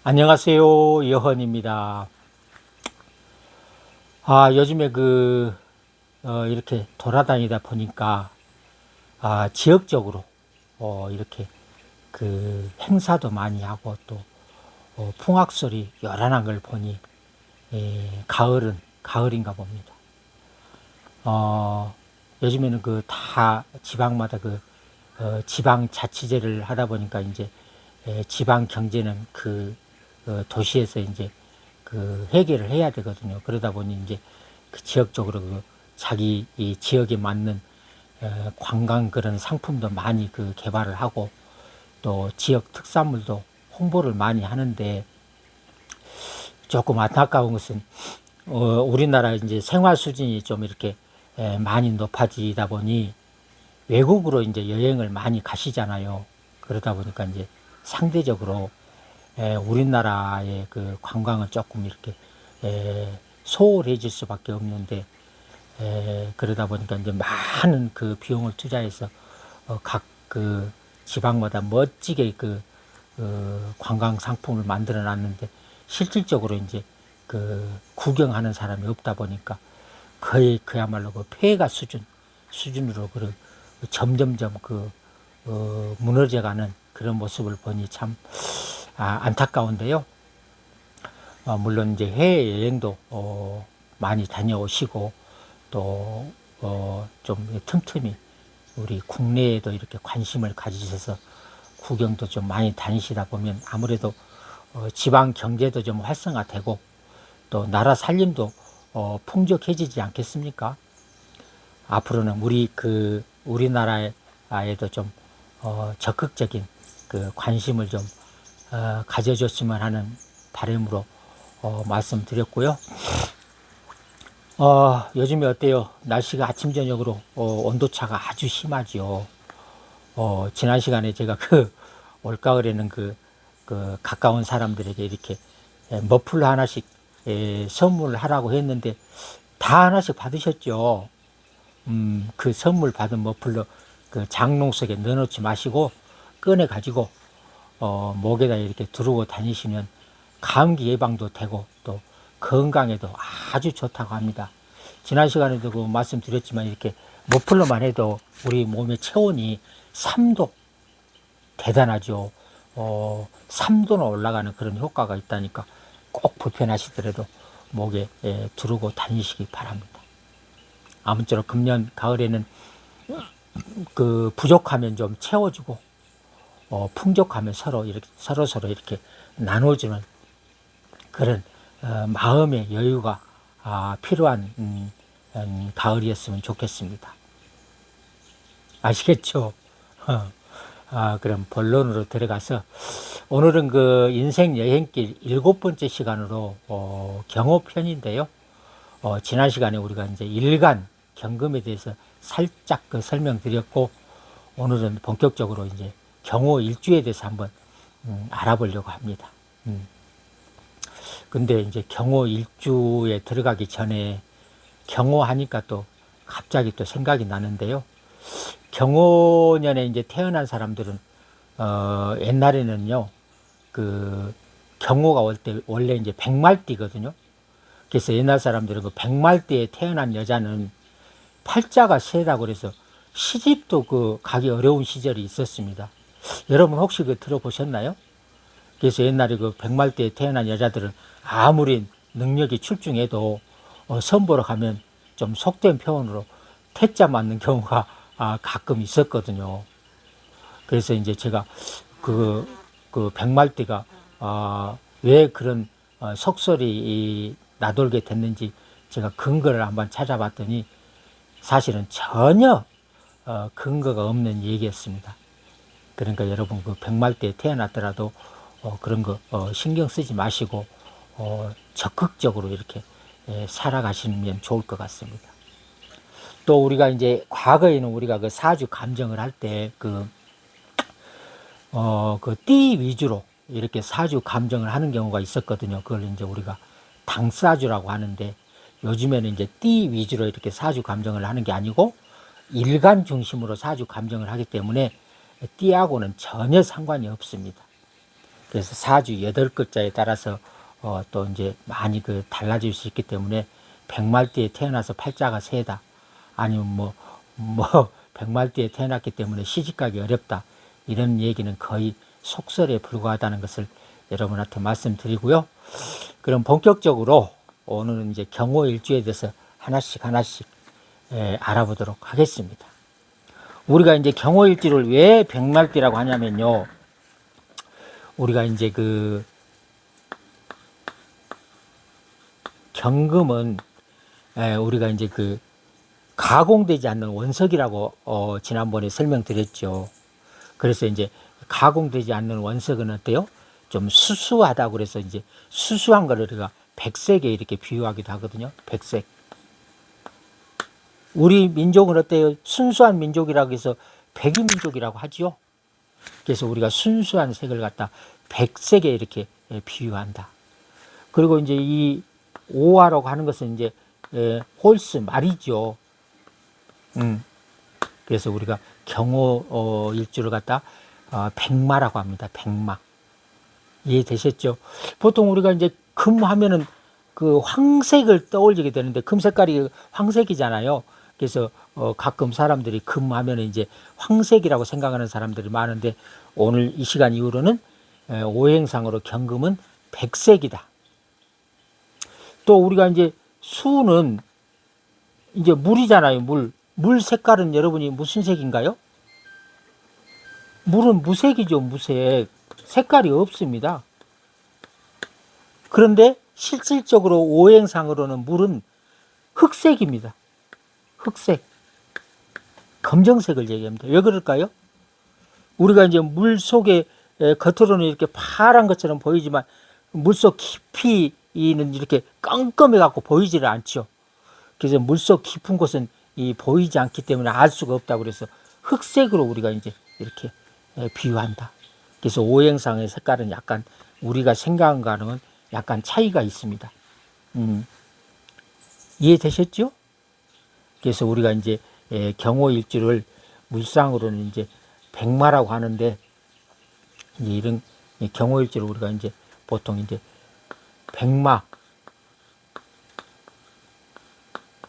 안녕하세요. 여헌입니다. 요즘에 이렇게 돌아다니다 보니까, 지역적으로, 이렇게 행사도 많이 하고 또, 풍악소리 요란한 걸 보니, 가을인가 봅니다. 요즘에는 다 지방마다 지방자치제를 하다 보니까 이제, 지방 경제는 도시에서 이제 해결을 해야 되거든요. 그러다 보니 이제 지역적으로 자기 이 지역에 맞는 관광 그런 상품도 많이 개발을 하고 또 지역 특산물도 홍보를 많이 하는데 조금 안타까운 것은 우리나라 이제 생활 수준이 좀 이렇게 많이 높아지다 보니 외국으로 이제 여행을 많이 가시잖아요. 그러다 보니까 이제 상대적으로 우리나라의 관광은 조금 이렇게 소홀해질 수밖에 없는데 그러다 보니까 이제 많은 비용을 투자해서 각 지방마다 멋지게 관광 상품을 만들어 놨는데 실질적으로 이제 구경하는 사람이 없다 보니까 거의 그야말로 폐가 수준으로 점점점 무너져가는 그런 모습을 보니 참 안타까운데요. 물론 이제 해외여행도 많이 다녀오시고 또 좀 틈틈이 우리 국내에도 이렇게 관심을 가지셔서 구경도 좀 많이 다니시다 보면 아무래도 지방 경제도 좀 활성화되고 또 나라 살림도 풍족해지지 않겠습니까? 앞으로는 우리나라에도 좀 적극적인 관심을 좀 가져줬으면 하는 바람으로 말씀드렸고요. 요즘에 어때요? 날씨가 아침 저녁으로 온도차가 아주 심하지요. 지난 시간에 제가 올가을에는 가까운 사람들에게 이렇게 머플러 하나씩 선물하라고 했는데 다 하나씩 받으셨죠. 그 선물 받은 머플러 장롱 속에 넣어놓지 마시고 꺼내 가지고 목에다 이렇게 두르고 다니시면 감기 예방도 되고 또 건강에도 아주 좋다고 합니다. 지난 시간에도 말씀드렸지만 이렇게 머플러만 해도 우리 몸의 체온이 3도 대단하죠. 3도나 올라가는 그런 효과가 있다니까 꼭 불편하시더라도 목에 두르고 다니시기 바랍니다. 아무쪼록 금년 가을에는 부족하면 좀 채워주고 풍족하면 서로 이렇게 나눠주는 그런 마음의 여유가 필요한 가을이었으면 좋겠습니다. 아시겠죠? 그럼 본론으로 들어가서 오늘은 인생 여행길 7번째 시간으로 경호편인데요. 지난 시간에 우리가 이제 일간 경금에 대해서 살짝 설명드렸고 오늘은 본격적으로 이제 경호 일주에 대해서 한번 알아보려고 합니다. 근데 이제 경호 일주에 들어가기 전에 경호하니까 또 갑자기 또 생각이 나는데요. 경호년에 이제 태어난 사람들은 옛날에는요 경호가 올 때 원래 이제 백말띠거든요. 그래서 옛날 사람들은 백말띠에 태어난 여자는 팔자가 세다고 그래서 시집도 가기 어려운 시절이 있었습니다. 여러분 혹시 들어보셨나요? 그래서 옛날에 백말띠에 태어난 여자들은 아무리 능력이 출중해도 선보러 가면 좀 속된 표현으로 태자 맞는 경우가 가끔 있었거든요. 그래서 이제 제가 백말띠가 왜 그런 속설이 나돌게 됐는지 제가 근거를 한번 찾아봤더니 사실은 전혀 근거가 없는 얘기였습니다. 그러니까 여러분 백말띠에 태어났더라도 그런 거 신경 쓰지 마시고 적극적으로 이렇게 살아가시면 좋을 것 같습니다. 또 우리가 이제 과거에는 우리가 사주 감정을 할 때 띠 위주로 이렇게 사주 감정을 하는 경우가 있었거든요. 그걸 이제 우리가 당사주라고 하는데 요즘에는 이제 띠 위주로 이렇게 사주 감정을 하는 게 아니고 일간 중심으로 사주 감정을 하기 때문에 띠하고는 전혀 상관이 없습니다. 그래서 사주 8글자에 따라서 또 이제 많이 그 달라질 수 있기 때문에 백말띠에 태어나서 팔자가 세다. 아니면 백말띠에 태어났기 때문에 시집가기 어렵다. 이런 얘기는 거의 속설에 불과하다는 것을 여러분한테 말씀드리고요. 그럼 본격적으로 오늘은 이제 경호일주에 대해서 하나씩 알아보도록 하겠습니다. 우리가 이제 경호일주를 왜 백말띠라고 하냐면요. 우리가 이제 그 경금은 우리가 이제 그 가공되지 않는 원석이라고 지난번에 설명드렸죠. 그래서 이제 가공되지 않는 원석은 어때요? 좀 수수하다고 그래서 이제 수수한 거를 우리가 백색에 이렇게 비유하기도 하거든요. 백색. 우리 민족은 어때요? 순수한 민족이라고 해서 백이민족이라고 하지요. 그래서 우리가 순수한 색을 갖다 백색에 이렇게 비유한다. 그리고 이제 이 오화라고 하는 것은 이제 홀스 말이죠. 그래서 우리가 경호 일주를 갖다 백마라고 합니다. 백마. 이해되셨죠? 보통 우리가 이제 금 하면은 그 황색을 떠올리게 되는데 금 색깔이 황색이잖아요. 그래서 가끔 사람들이 금 하면은 이제 황색이라고 생각하는 사람들이 많은데 오늘 이 시간 이후로는 오행상으로 경금은 백색이다. 또 우리가 이제 수는 이제 물이잖아요. 물 색깔은 여러분이 무슨 색인가요? 물은 무색이죠. 무색. 색깔이 없습니다. 그런데 실질적으로 오행상으로는 물은 흑색입니다. 흑색. 검정색을 얘기합니다. 왜 그럴까요? 우리가 이제 물 속에 겉으로는 이렇게 파란 것처럼 보이지만 물속 깊이는 이렇게 깜깜해 갖고 보이지를 않죠. 그래서 물속 깊은 곳은 보이지 않기 때문에 알 수가 없다고 그래서 흑색으로 우리가 이제 이렇게 비유한다. 그래서 오행상의 색깔은 약간 우리가 생각한 거는 약간 차이가 있습니다. 이해되셨죠? 그래서 우리가 이제 경호일주를 물상으로는 이제 백마라고 하는데 이제 이런 경호일주를 우리가 이제 보통 이제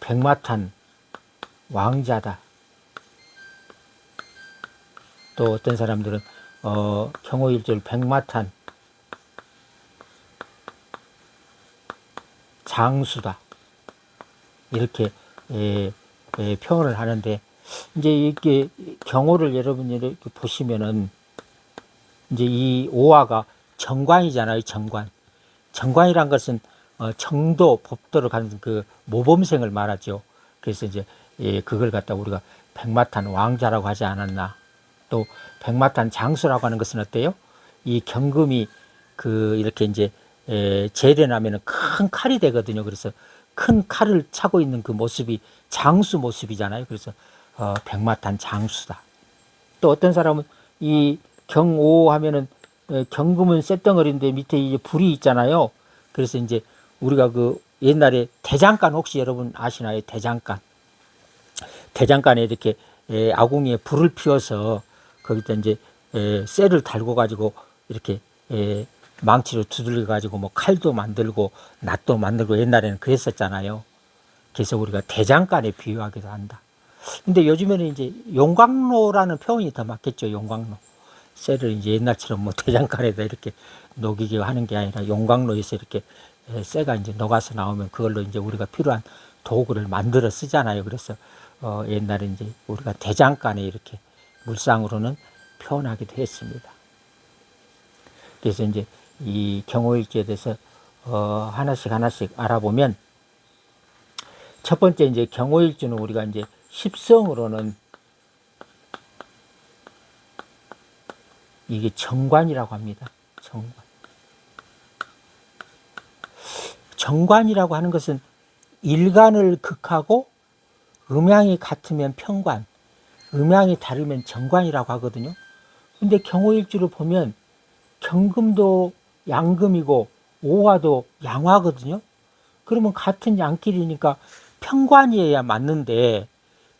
백마탄 왕자다. 또 어떤 사람들은 경호일주를 백마탄 장수다. 이렇게 표현을 하는데 이제 이렇게 경호를 여러분이 이렇게 보시면은 이제 이 오화가 정관이잖아요. 정관이란 것은 정도, 법도를 가는 그 모범생을 말하죠. 그래서 이제 그걸 갖다 우리가 백마탄 왕자라고 하지 않았나. 또 백마탄 장수라고 하는 것은 어때요? 이 경금이 그 이렇게 이제 재련하면은 큰 칼이 되거든요. 그래서 큰 칼을 차고 있는 그 모습이 장수 모습이잖아요. 그래서 백마탄 장수다. 또 어떤 사람은 이 경오 하면은 경금은 쇳덩어리인데 밑에 이제 불이 있잖아요. 그래서 이제 우리가 그 옛날에 대장간 혹시 여러분 아시나요? 대장간에 이렇게 아궁이에 불을 피워서 거기다 이제 쇠를 달고 가지고 이렇게 망치로 두들겨 가지고 뭐 칼도 만들고 낫도 만들고 옛날에는 그랬었잖아요. 그래서 우리가 대장간에 비유하기도 한다. 근데 요즘에는 이제 용광로라는 표현이 더 맞겠죠. 용광로. 쇠를 이제 옛날처럼 뭐 대장간에다 이렇게 녹이게 하는 게 아니라 용광로에서 이렇게 쇠가 이제 녹아서 나오면 그걸로 이제 우리가 필요한 도구를 만들어 쓰잖아요. 그래서 옛날에 이제 우리가 대장간에 이렇게 물상으로는 표현하기도 했습니다. 그래서 이제 이 경호일주에 대해서 하나씩 알아보면 첫 번째 이제 경호일주는 우리가 이제 십성으로는 이게 정관이라고 합니다. 정관이라고 하는 것은 일간을 극하고 음양이 같으면 편관, 음양이 다르면 정관이라고 하거든요. 근데 경호일주를 보면 경금도 양금이고 오화도 양화거든요. 그러면 같은 양끼리니까 편관이어야 맞는데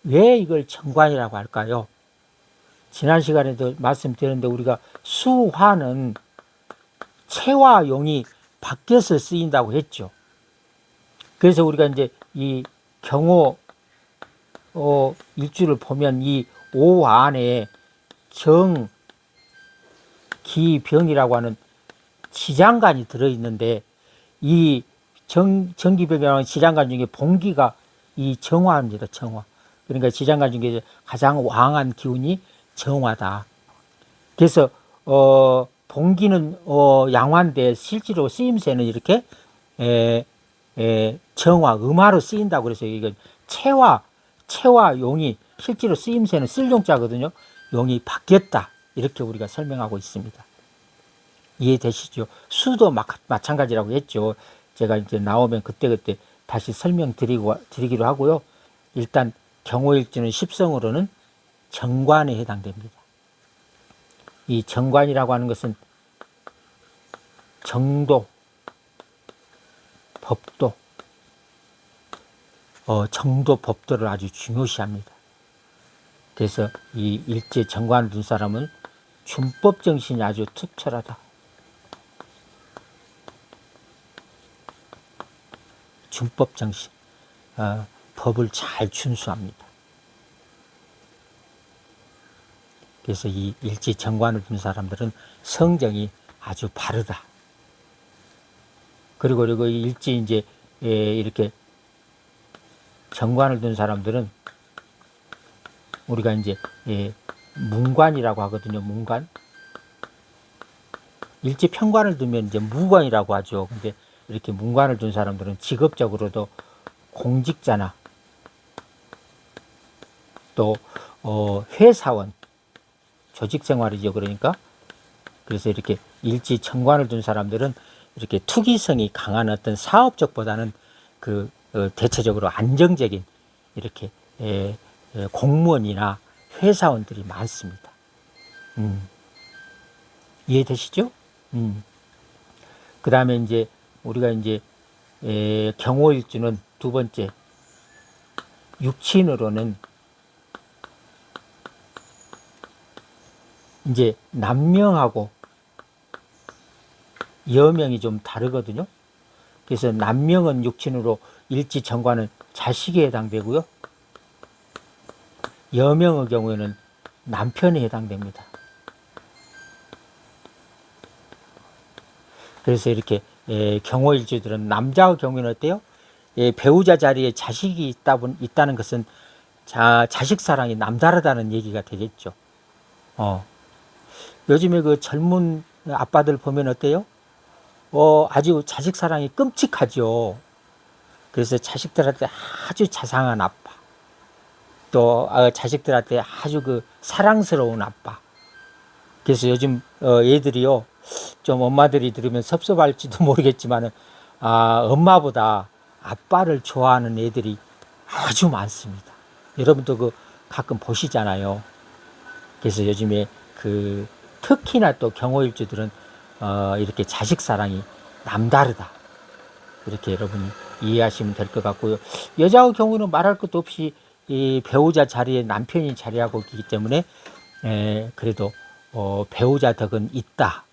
왜 이걸 정관이라고 할까요? 지난 시간에도 말씀드렸는데 우리가 수화는 체와 용이 바뀌어서 쓰인다고 했죠. 그래서 우리가 이제 이 경호 일주를 보면 이 오 안에 정, 기, 병이라고 하는 지장간이 들어있는데 이 정기병이라는 지장간 중에 봉기가 이 정화입니다. 정화. 그러니까 지장간 중에 가장 왕한 기운이 정화다. 그래서 봉기는 양화인데 실제로 쓰임새는 이렇게 정화, 음화로 쓰인다고 그래서 이건 체와 용이 실제로 쓰임새는 쓸용자거든요. 용이 바뀌었다. 이렇게 우리가 설명하고 있습니다. 이해되시죠? 수도 마찬가지라고 했죠. 제가 이제 나오면 그때그때 다시 설명드리기로 하고요. 일단 경호일주는 십성으로는 정관에 해당됩니다. 이 정관이라고 하는 것은 정도, 법도, 정도, 법도를 아주 중요시합니다. 그래서 이 일제 정관을 둔 사람은 준법 정신이 아주 투철하다. 준법 정신, 법을 잘 준수합니다. 그래서 이 일제 정관을 둔 사람들은 성정이 아주 바르다. 그리고 이 일제 이제 이렇게 정관을 둔 사람들은 우리가 이제 문관이라고 하거든요. 문관. 일제 편관을 두면 이제 무관이라고 하죠. 근데 이렇게 문관을 둔 사람들은 직업적으로도 공직자나 또 회사원, 조직 생활이죠. 그러니까 그래서 이렇게 일제 정관을 둔 사람들은 이렇게 투기성이 강한 어떤 사업적보다는 대체적으로 안정적인 이렇게 공무원이나 회사원들이 많습니다. 이해되시죠? 그 다음에 이제 우리가 이제 경호일주는 두 번째 육친으로는 이제 남명하고 여명이 좀 다르거든요. 그래서 남명은 육친으로 일지 정관은 자식에 해당되고요. 여명의 경우에는 남편에 해당됩니다. 그래서 이렇게 경호일주들은 남자의 경우에는 어때요? 배우자 자리에 자식이 있다는 것은 자식 사랑이 남다르다는 얘기가 되겠죠. 요즘에 그 젊은 아빠들 보면 어때요? 아주 자식 사랑이 끔찍하죠. 그래서 자식들한테 아주 자상한 아빠, 또 자식들한테 아주 그 사랑스러운 아빠. 그래서 요즘 애들이요, 좀 엄마들이 들으면 섭섭할지도 모르겠지만은 엄마보다 아빠를 좋아하는 애들이 아주 많습니다. 여러분도 그 가끔 보시잖아요. 그래서 요즘에 특히나 또 경호일주들은 이렇게 자식 사랑이 남다르다. 이렇게 여러분이 이해하시면 될 것 같고요. 여자의 경우는 말할 것도 없이 이 배우자 자리에 남편이 자리하고 있기 때문에 그래도 배우자 덕은 있다.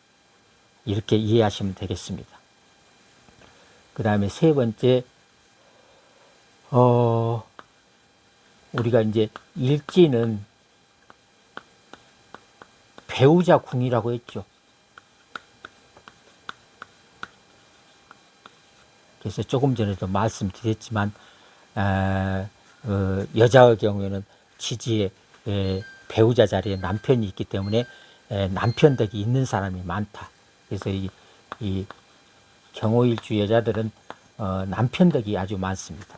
이렇게 이해하시면 되겠습니다. 그 다음에 세 번째, 우리가 이제 일지는 배우자 궁이라고 했죠. 그래서 조금 전에도 말씀드렸지만 여자의 경우에는 지지에 배우자 자리에 남편이 있기 때문에 남편 덕이 있는 사람이 많다. 그래서 이 경호일주 여자들은 남편 덕이 아주 많습니다.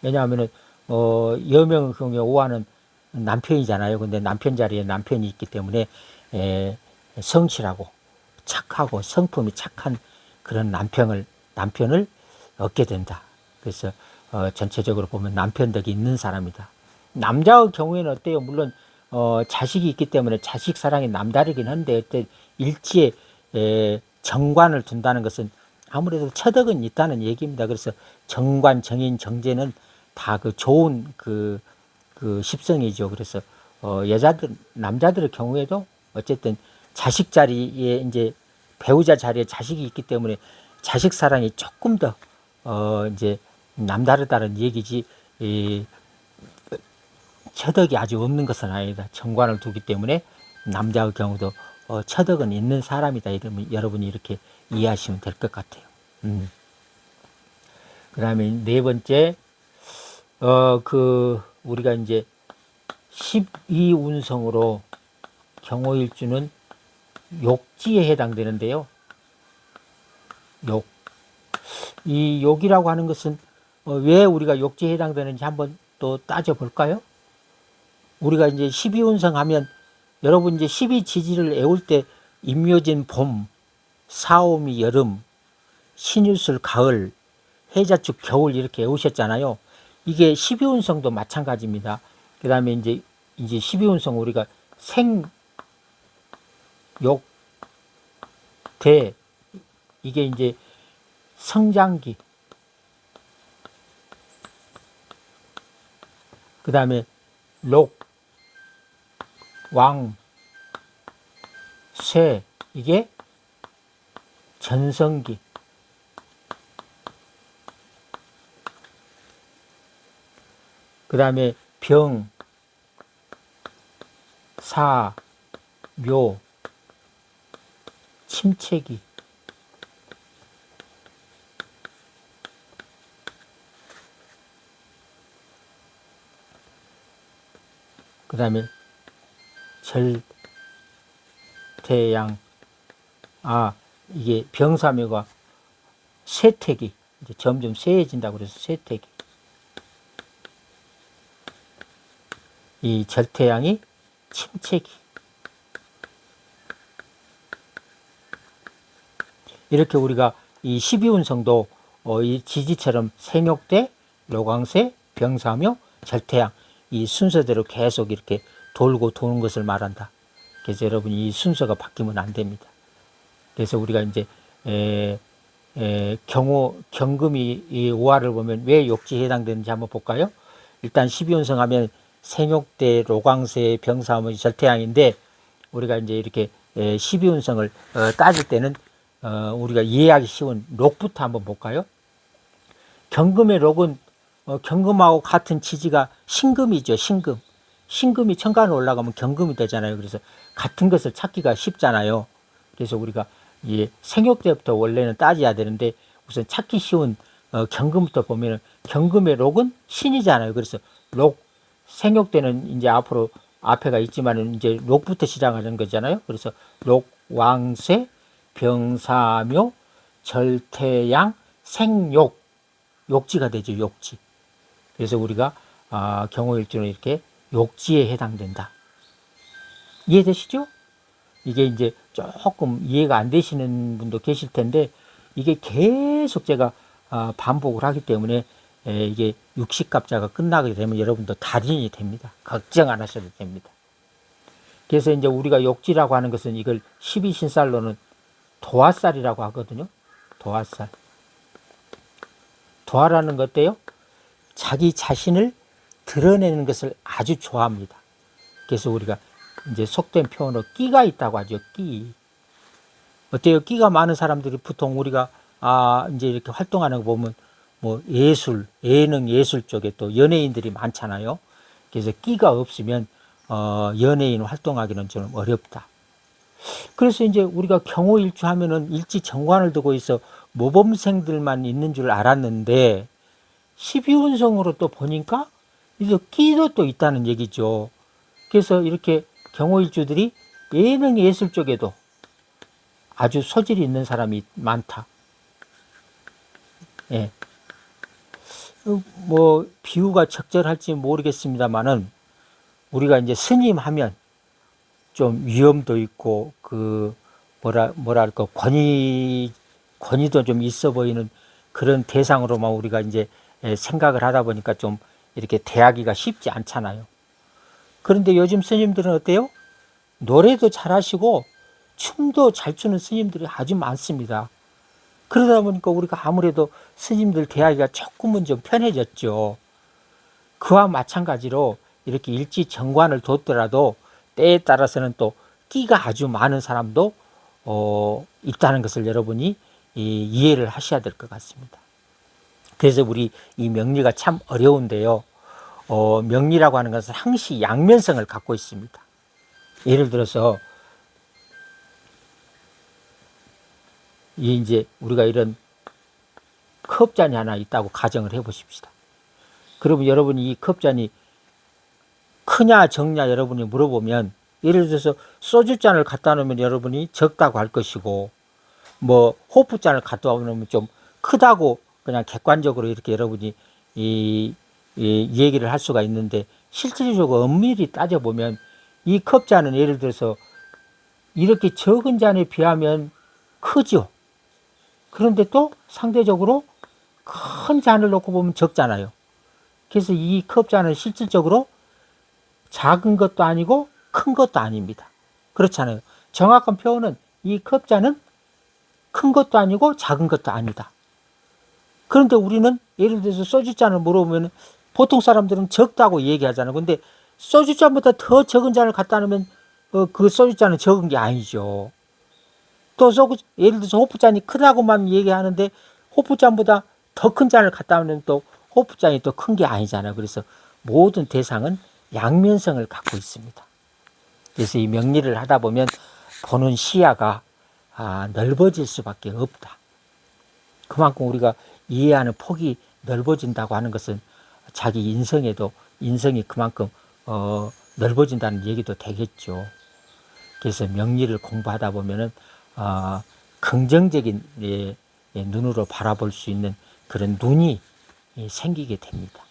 왜냐하면은 여명의 경우에 오화는 남편이잖아요. 근데 남편 자리에 남편이 있기 때문에 성실하고 착하고 성품이 착한 그런 남편을 얻게 된다. 그래서 전체적으로 보면 남편 덕이 있는 사람이다. 남자의 경우에는 어때요? 물론 자식이 있기 때문에 자식 사랑이 남다르긴 한데 어때 일지에 정관을 둔다는 것은 아무래도 처덕은 있다는 얘기입니다. 그래서 정관, 정인, 정제는 다 좋은 십성이죠. 그래서 남자들의 경우에도 어쨌든 자식 자리에 이제 배우자 자리에 자식이 있기 때문에 자식 사랑이 조금 더 이제 남다르다는 얘기지, 처덕이 아주 없는 것은 아니다. 정관을 두기 때문에 남자의 경우도 처덕은 있는 사람이다. 이러면 여러분이 이렇게 이해하시면 될 것 같아요. 그 다음에 네 번째, 우리가 이제 12운성으로 경호일주는 욕지에 해당되는데요. 이 욕이라고 하는 것은 왜 우리가 욕지에 해당되는지 한번 또 따져볼까요? 우리가 이제 12운성 하면 여러분 이제 12지지를 애울 때 임묘진 봄, 사오미 여름, 신유술 가을, 해자축 겨울 이렇게 애우셨잖아요. 이게 12운성도 마찬가지입니다. 그 다음에 이제 12운성 우리가 생, 욕, 대, 이게 이제 성장기, 그 다음에 록, 왕, 쇠, 이게 전성기, 그 다음에 병, 사, 묘, 침체기, 그 다음에 절태양, 이게 병사묘가 쇠퇴기, 이제 점점 쇠해진다고 그래서 쇠퇴기. 이 절태양이 침체기. 이렇게 우리가 이 12운성도 이 지지처럼 생욕대, 로광쇠, 병사묘, 절태양 이 순서대로 계속 이렇게 돌고 도는 것을 말한다. 그래서 여러분 이 순서가 바뀌면 안 됩니다. 그래서 우리가 이제 경금이 이 오화를 보면 왜 욕지에 해당되는지 한번 볼까요? 일단 12운성 하면 생욕대, 로광쇠, 병사묘, 절태양인데 우리가 이제 이렇게 12운성을 따질 때는 우리가 이해하기 쉬운 록부터 한번 볼까요? 경금의 록은 경금하고 같은 지지가 신금이죠. 신금이 천간에 올라가면 경금이 되잖아요. 그래서 같은 것을 찾기가 쉽잖아요. 그래서 우리가 생욕 때부터 원래는 따져야 되는데 우선 찾기 쉬운 경금부터 보면은 경금의 록은 신이잖아요. 그래서 록 생욕 때는 이제 앞으로 앞에가 있지만은 이제 록부터 시작하는 거잖아요. 그래서 록, 왕쇠, 병사묘, 절태양, 생욕, 욕지가 되죠. 욕지. 그래서 우리가 경호일주는 이렇게 욕지에 해당된다. 이해되시죠? 이게 이제 조금 이해가 안 되시는 분도 계실 텐데 이게 계속 제가 반복을 하기 때문에 이게 육식갑자가 끝나게 되면 여러분도 달인이 됩니다. 걱정 안 하셔도 됩니다. 그래서 이제 우리가 욕지라고 하는 것은 이걸 12신살로는 도화살이라고 하거든요. 도화살. 도화라는 것 어때요? 자기 자신을 드러내는 것을 아주 좋아합니다. 그래서 우리가 이제 속된 표현으로 끼가 있다고 하죠. 끼. 어때요? 끼가 많은 사람들이 보통 우리가 이제 이렇게 활동하는 거 보면 뭐 예술, 예능 예술 쪽에 또 연예인들이 많잖아요. 그래서 끼가 없으면 연예인 활동하기는 좀 어렵다. 그래서 이제 우리가 경호일주 하면은 일지 정관을 두고 있어 모범생들만 있는 줄 알았는데 12운성으로 또 보니까 이제 끼도 또 있다는 얘기죠. 그래서 이렇게 경호일주들이 예능 예술 쪽에도 아주 소질이 있는 사람이 많다. 예. 뭐 비유가 적절할지 모르겠습니다만은 우리가 이제 스님 하면 좀 위험도 있고 뭐랄까 권위도 좀 있어 보이는 그런 대상으로만 우리가 이제 생각을 하다 보니까 좀 이렇게 대하기가 쉽지 않잖아요. 그런데 요즘 스님들은 어때요? 노래도 잘하시고 춤도 잘 추는 스님들이 아주 많습니다. 그러다 보니까 우리가 아무래도 스님들 대하기가 조금은 좀 편해졌죠. 그와 마찬가지로 이렇게 일지 정관을 뒀더라도 때에 따라서는 또 끼가 아주 많은 사람도 있다는 것을 여러분이 이해를 하셔야 될 것 같습니다. 그래서 우리 이 명리가 참 어려운데요. 명리라고 하는 것은 항시 양면성을 갖고 있습니다. 예를 들어서 이제 우리가 이런 컵잔이 하나 있다고 가정을 해 보십시다. 그러면 여러분이 이 컵잔이 크냐 적냐 여러분이 물어보면, 예를 들어서 소주잔을 갖다 놓으면 여러분이 적다고 할 것이고, 뭐 호프잔을 갖다 놓으면 좀 크다고 그냥 객관적으로 이렇게 여러분이 이 얘기를 할 수가 있는데, 실질적으로 엄밀히 따져보면 이 컵잔은 예를 들어서 이렇게 적은 잔에 비하면 크죠. 그런데 또 상대적으로 큰 잔을 놓고 보면 적잖아요. 그래서 이 컵잔은 실질적으로 작은 것도 아니고 큰 것도 아닙니다. 그렇잖아요. 정확한 표현은 이 컵잔은 큰 것도 아니고 작은 것도 아니다. 그런데 우리는 예를 들어서 소주잔을 물어보면 보통 사람들은 적다고 얘기하잖아요. 근데 소주잔보다 더 적은 잔을 갖다 놓으면 그 소주잔은 적은 게 아니죠. 또 예를 들어서 호프잔이 크다고만 얘기하는데 호프잔보다 더 큰 잔을 갖다 놓으면 또 호프잔이 또 큰 게 아니잖아요. 그래서 모든 대상은 양면성을 갖고 있습니다. 그래서 이 명리를 하다 보면 보는 시야가 넓어질 수밖에 없다. 그만큼 우리가 이해하는 폭이 넓어진다고 하는 것은 자기 인성이 그만큼 넓어진다는 얘기도 되겠죠. 그래서 명리를 공부하다 보면은 긍정적인 눈으로 바라볼 수 있는 그런 눈이 생기게 됩니다.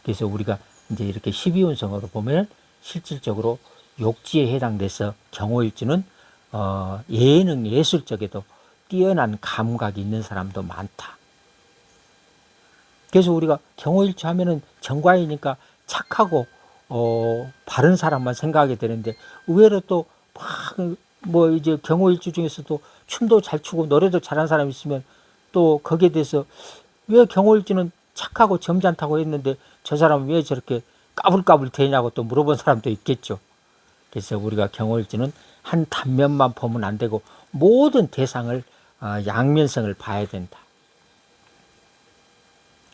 그래서 우리가 이제 이렇게 12운성으로 보면 실질적으로 욕지에 해당돼서 경호일주는 예능 예술 쪽에도 뛰어난 감각이 있는 사람도 많다. 그래서 우리가 경호일주 하면은 정과이니까 착하고 바른 사람만 생각하게 되는데, 의외로 또 뭐 이제 경호일주 중에서도 춤도 잘 추고 노래도 잘하는 사람이 있으면 또 거기에 대해서 왜 경호일주는 착하고 점잖다고 했는데 저 사람은 왜 저렇게 까불까불 되냐고 또 물어본 사람도 있겠죠. 그래서 우리가 경호일주는 한 단면만 보면 안 되고 모든 대상을 양면성을 봐야 된다.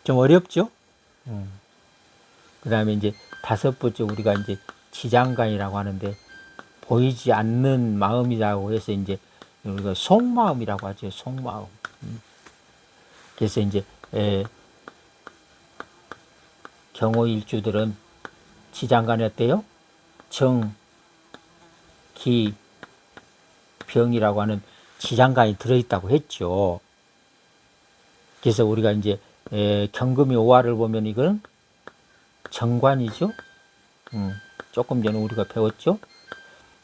좀 어렵죠? 그 다음에 이제 5번째 우리가 이제 지장간이라고 하는데, 보이지 않는 마음이라고 해서 이제 우리가 속마음이라고 하죠. 속마음. 그래서 이제 경호일주들은 지장간에 어때요? 정, 기, 병이라고 하는 지장간이 들어있다고 했죠. 그래서 우리가 이제 경금이 오화를 보면 이건 정관이죠. 조금 전에 우리가 배웠죠.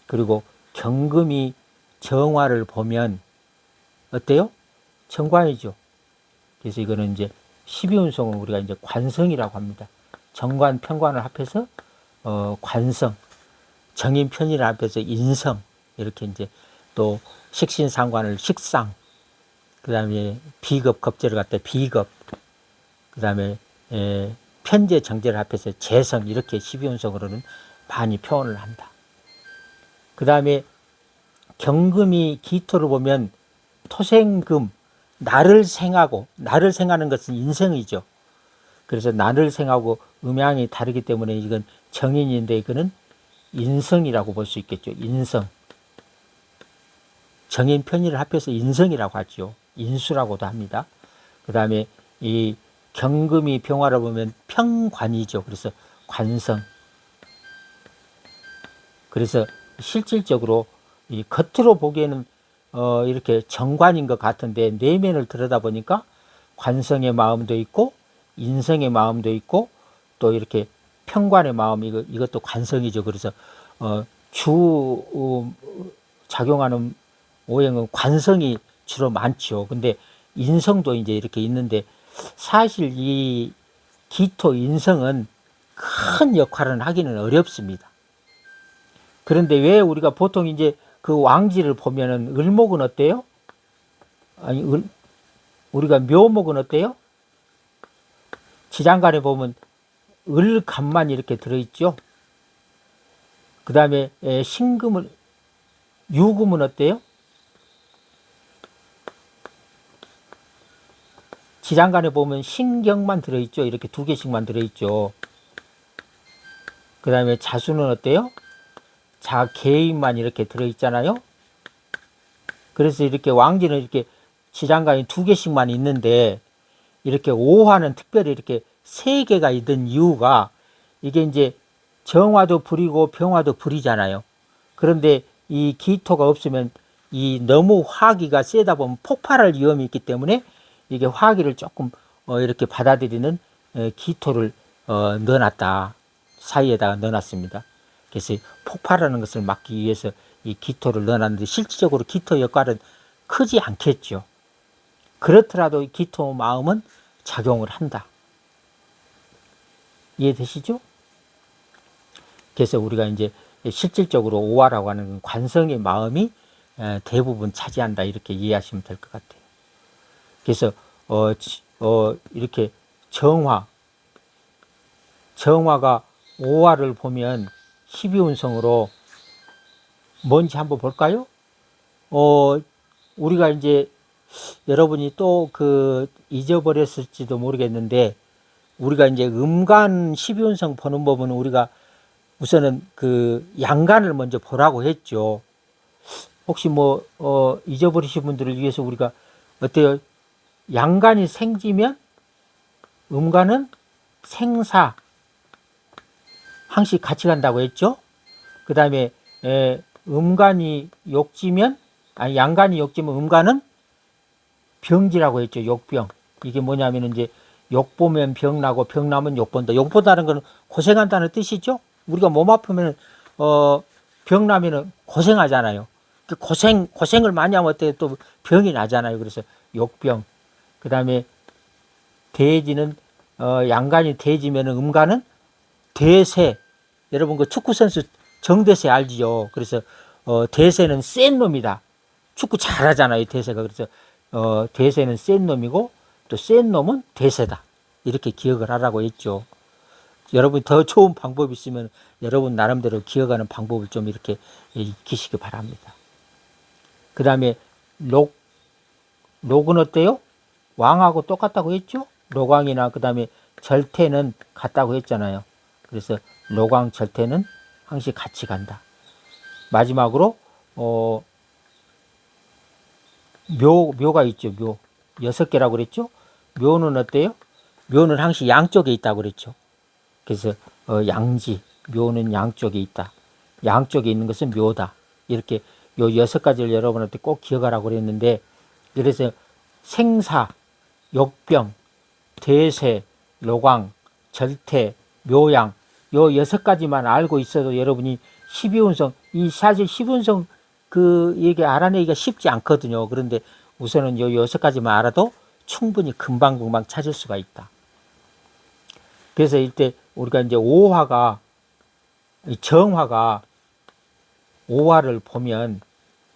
그리고 경금이 정화를 보면 어때요? 정관이죠. 그래서 이거는 이제 12운성은 우리가 이제 관성이라고 합니다. 정관, 편관을 합해서 관성, 정인, 편인을 합해서 인성, 이렇게 이제 또 식신상관을 식상, 그 다음에 비급, 겁재를 갖다 비급, 그 다음에 편재, 정재를 합해서 재성, 이렇게 12운성으로는 많이 표현을 한다. 그 다음에 경금이 기토를 보면 토생금, 나를 생하는 것은 인성이죠. 그래서 나를 생하고 음양이 다르기 때문에 이건 정인인데 이거는 인성이라고 볼 수 있겠죠. 인성. 정인 편의를 합해서 인성이라고 하죠. 인수라고도 합니다. 그 다음에 이 경금이 병화를 보면 평관이죠. 그래서 관성. 그래서 실질적으로 이 겉으로 보기에는 이렇게 정관인 것 같은데 내면을 들여다보니까 관성의 마음도 있고 인성의 마음도 있고 또 이렇게 평관의 마음, 이것도 관성이죠. 그래서 작용하는 오행은 관성이 주로 많죠. 근데 인성도 이제 이렇게 있는데, 사실 이 기토 인성은 큰 역할은 하기는 어렵습니다. 그런데 왜 우리가 보통 이제 그 왕지를 보면은 을목은 어때요? 아니, 우리가 묘목은 어때요? 지장간에 보면 을간만 이렇게 들어있죠. 그 다음에 신금을 유금은 어때요? 지장간에 보면 신경만 들어있죠. 이렇게 2개씩만 들어있죠. 그 다음에 자수는 어때요? 자개인만 이렇게 들어있잖아요. 그래서 이렇게 왕지는 이렇게 지장간이 2개씩만 있는데, 이렇게 오화는 특별히 이렇게 3개가 있는 이유가, 이게 이제 정화도 불이고 병화도 불이잖아요. 그런데 이 기토가 없으면 이 너무 화기가 세다 보면 폭발할 위험이 있기 때문에 이게 화기를 조금 이렇게 받아들이는 기토를 넣어놨다. 사이에다가 넣어놨습니다. 그래서 폭발하는 것을 막기 위해서 이 기토를 넣어놨는데, 실질적으로 기토 역할은 크지 않겠죠. 그렇더라도 이 기토 마음은 작용을 한다. 이해되시죠? 그래서 우리가 이제 실질적으로 오화라고 하는 관성의 마음이 대부분 차지한다, 이렇게 이해하시면 될 것 같아요. 그래서 이렇게 정화가 오화를 보면 12운성으로 뭔지 한번 볼까요? 우리가 이제 여러분이 또 잊어버렸을지도 모르겠는데, 우리가 이제 음간 12운성 보는 법은 우리가 우선은 양간을 먼저 보라고 했죠. 혹시 잊어버리신 분들을 위해서 우리가 어때요? 양간이 생지면 음간은 생사 항시 같이 간다고 했죠. 그 다음에 양간이 욕지면 음간은 병지라고 했죠. 욕병. 이게 뭐냐면 이제 욕 보면 병 나고 병 나면 욕 본다. 욕 본다는 건 고생한다는 뜻이죠. 우리가 몸 아프면 병 나면은 고생하잖아요. 고생을 많이 하면 어때 또 병이 나잖아요. 그래서 욕병. 그 다음에 대지는 양간이 대지면은 음간은 대세. 여러분 축구 선수 정대세 알지요? 그래서 대세는 센 놈이다. 축구 잘하잖아요, 대세가. 그래서 대세는 센 놈이고 또 센 놈은 대세다. 이렇게 기억을 하라고 했죠. 여러분 더 좋은 방법이 있으면 여러분 나름대로 기억하는 방법을 좀 이렇게 익히시기 바랍니다. 그 다음에 록은 어때요? 왕하고 똑같다고 했죠? 록왕이나 그 다음에 절태는 같다고 했잖아요. 그래서 록왕 절태는 항시 같이 간다. 마지막으로 묘가 있죠. 묘 6개라고 그랬죠. 묘는 어때요? 묘는 항시 양쪽에 있다고 그랬죠. 그래서 양지, 묘는 양쪽에 있다. 양쪽에 있는 것은 묘다. 이렇게 요 6가지를 여러분한테 꼭 기억하라고 그랬는데, 그래서 생사, 욕병, 대세, 로광, 절태, 묘양, 요 6가지만 알고 있어도 여러분이 12운성, 사실 12운성 얘기 알아내기가 쉽지 않거든요. 그런데 우선은 요 6가지만 알아도 충분히 금방금방 찾을 수가 있다. 그래서 이때 우리가 이제 정화가 오화를 보면,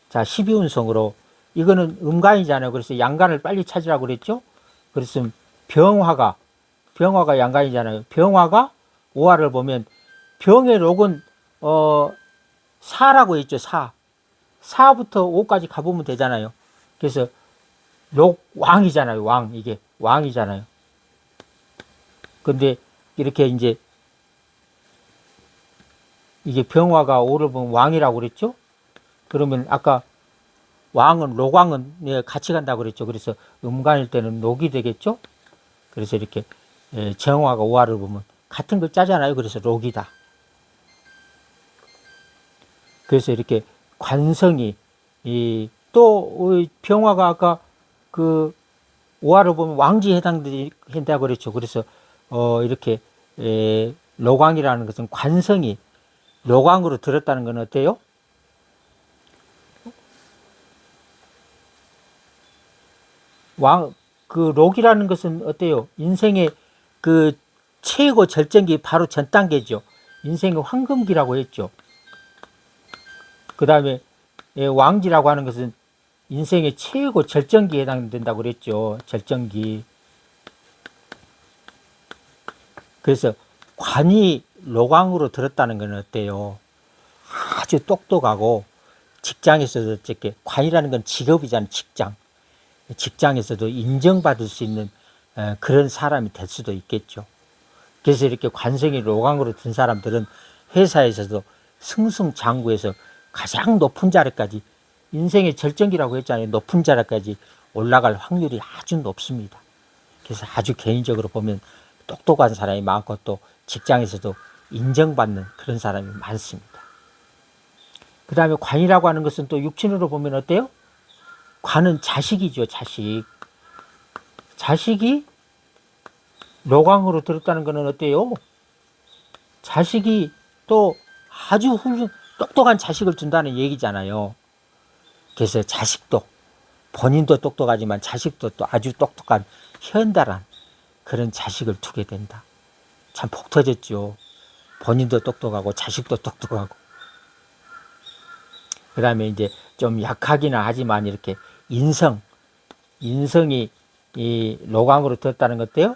자, 12운성으로, 이거는 음간이잖아요. 그래서 양간을 빨리 찾으라고 그랬죠? 그래서 병화가 양간이잖아요. 병화가 오화를 보면, 병의 록은, 사라고 했죠, 사부터 오까지 가보면 되잖아요. 그래서 록 왕이잖아요, 이게 왕이잖아요. 근데 이렇게 이제 이게 병화가 오를 보면 왕이라고 그랬죠? 그러면 아까 록왕은 같이 간다고 그랬죠. 그래서 음간일 때는 록이 되겠죠? 그래서 이렇게 정화가 오화를 보면 같은 글자잖아요. 그래서 록이다. 그래서 이렇게 관성이, 또 병화가 아까 오화를 보면 왕지에 해당된다고 그랬죠. 그래서 이렇게 록왕이라는 것은 관성이 록왕으로 들었다는 건 어때요? 록이라는 것은 어때요? 인생의 최고 절정기 바로 전 단계죠. 인생의 황금기라고 했죠. 그 다음에 왕지라고 하는 것은 인생의 최고 절정기에 해당된다고 그랬죠. 절정기. 그래서 관이 록왕으로 들었다는 건 어때요? 아주 똑똑하고 직장에서도 이렇게 관이라는 건 직업이잖아요. 직장에서도 인정받을 수 있는 그런 사람이 될 수도 있겠죠. 그래서 이렇게 관성이 로강으로 든 사람들은 회사에서도 승승장구해서 가장 높은 자리까지, 인생의 절정기라고 했잖아요. 높은 자리까지 올라갈 확률이 아주 높습니다. 그래서 아주 개인적으로 보면 똑똑한 사람이 많고 또 직장에서도 인정받는 그런 사람이 많습니다. 그 다음에 관이라고 하는 것은 또 육친으로 보면 어때요? 관은 자식이죠. 자식이 로강으로 들었다는 것은 어때요? 자식이 또 아주 똑똑한 자식을 준다는 얘기잖아요. 그래서 자식도, 본인도 똑똑하지만 자식도 또 아주 똑똑한 현달한 그런 자식을 두게 된다. 참 복 터졌죠. 본인도 똑똑하고 자식도 똑똑하고. 그 다음에 이제 좀 약하기는 하지만 이렇게 인성이 이 로강으로 들었다는 것도요.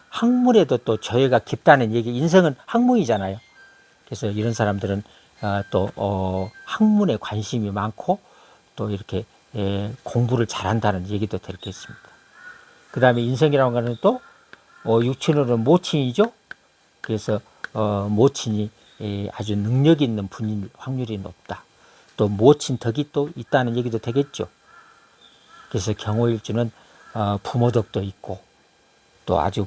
학문에도 또 조예가 깊다는 얘기. 인성은 학문이잖아요. 그래서 이런 사람들은 또 학문에 관심이 많고 또 이렇게 공부를 잘한다는 얘기도 되겠습니다. 그 다음에 인성이라는 것은 또 육친으로는 모친이죠. 그래서 모친이 아주 능력 있는 분일 확률이 높다. 또 모친 덕이 또 있다는 얘기도 되겠죠. 그래서 경호일주는 부모 덕도 있고 또 아주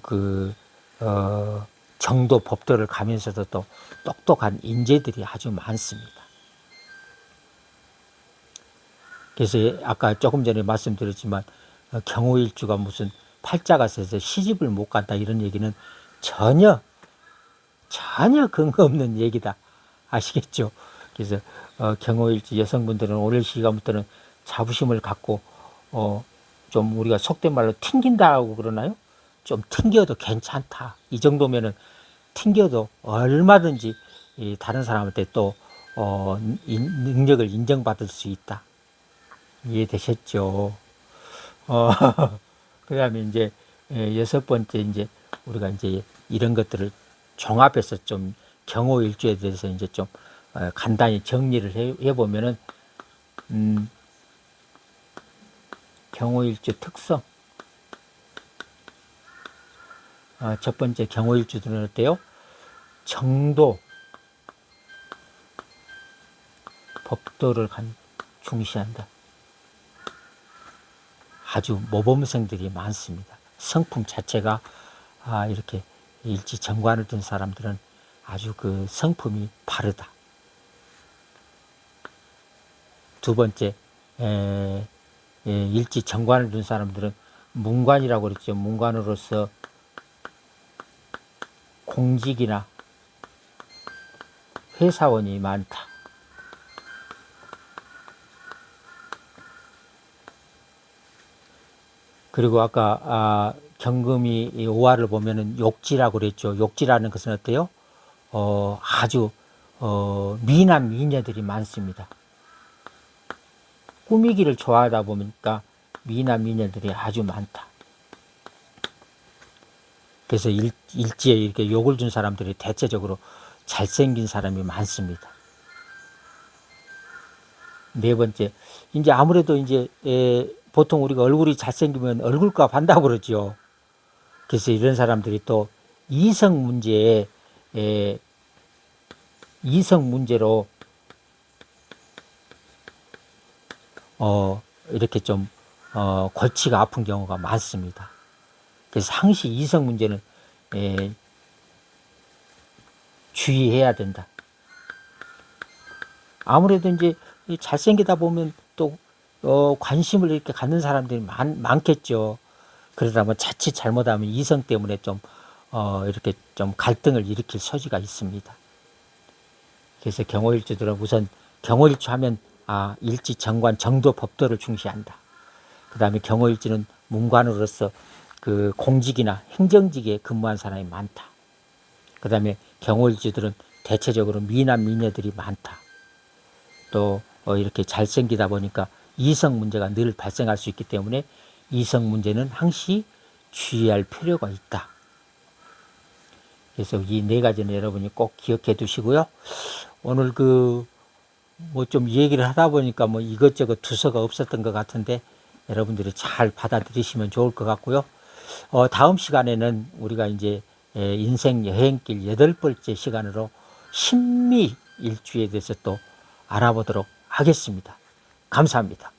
정도 법도를 가면서도 또 똑똑한 인재들이 아주 많습니다. 그래서 아까 조금 전에 말씀드렸지만 경호일주가 무슨 팔자가 세서 시집을 못 간다 이런 얘기는 전혀 근거 없는 얘기다. 아시겠죠? 그래서 경호일주 여성분들은 오늘 시간부터는 자부심을 갖고 좀 우리가 속된 말로 튕긴다고 그러나요? 좀 튕겨도 괜찮다. 이 정도면은 튕겨도 얼마든지 다른 사람한테 또 능력을 인정받을 수 있다. 이해되셨죠? 그 다음에 이제 여섯 번째 이제 우리가 이제 이런 것들을 종합해서 좀 경호일주에 대해서 이제 좀 간단히 정리를 해보면은 경호일주 특성. 첫 번째 경호일주들은 어때요? 정도, 법도를 중시한다. 아주 모범생들이 많습니다. 성품 자체가 이렇게 일지 정관을 둔 사람들은 아주 그 성품이 바르다. 두 번째 일지 정관을 둔 사람들은 문관이라고 그랬죠. 문관으로서 공직이나 회사원이 많다. 그리고 아까 경금이 오화를 보면은 욕지라고 그랬죠. 욕지라는 것은 어때요? 아주 미남 미녀들이 많습니다. 꾸미기를 좋아하다 보니까 미남 미녀들이 아주 많다. 그래서 일지에 이렇게 욕을 준 사람들이 대체적으로 잘생긴 사람이 많습니다. 네 번째, 이제 아무래도 이제 보통 우리가 얼굴이 잘생기면 얼굴값 한다고 그러죠. 그래서 이런 사람들이 또 이성 문제로 이렇게 좀 골치가 아픈 경우가 많습니다. 그래서 항시 이성 문제는 주의해야 된다. 아무래도 이제 잘생기다 보면 또 관심을 이렇게 갖는 사람들이 많겠죠. 그러다 보면 자칫 잘못하면 이성 때문에 좀 이렇게 좀 갈등을 일으킬 소지가 있습니다. 그래서 경호일주들은 우선 경호일주 하면 일지 정관 정도 법도를 중시한다. 그 다음에 경호일주는 문관으로서 그 공직이나 행정직에 근무한 사람이 많다. 그 다음에 경호일주들은 대체적으로 미남 미녀들이 많다. 또 이렇게 잘생기다 보니까 이성 문제가 늘 발생할 수 있기 때문에 이성 문제는 항시 주의할 필요가 있다. 그래서 이 네 가지는 여러분이 꼭 기억해 두시고요. 오늘 뭐 좀 얘기를 하다 보니까 뭐 이것저것 두서가 없었던 것 같은데 여러분들이 잘 받아들이시면 좋을 것 같고요. 다음 시간에는 우리가 이제 인생 여행길 8번째 시간으로 신미 일주에 대해서 또 알아보도록 하겠습니다. 감사합니다.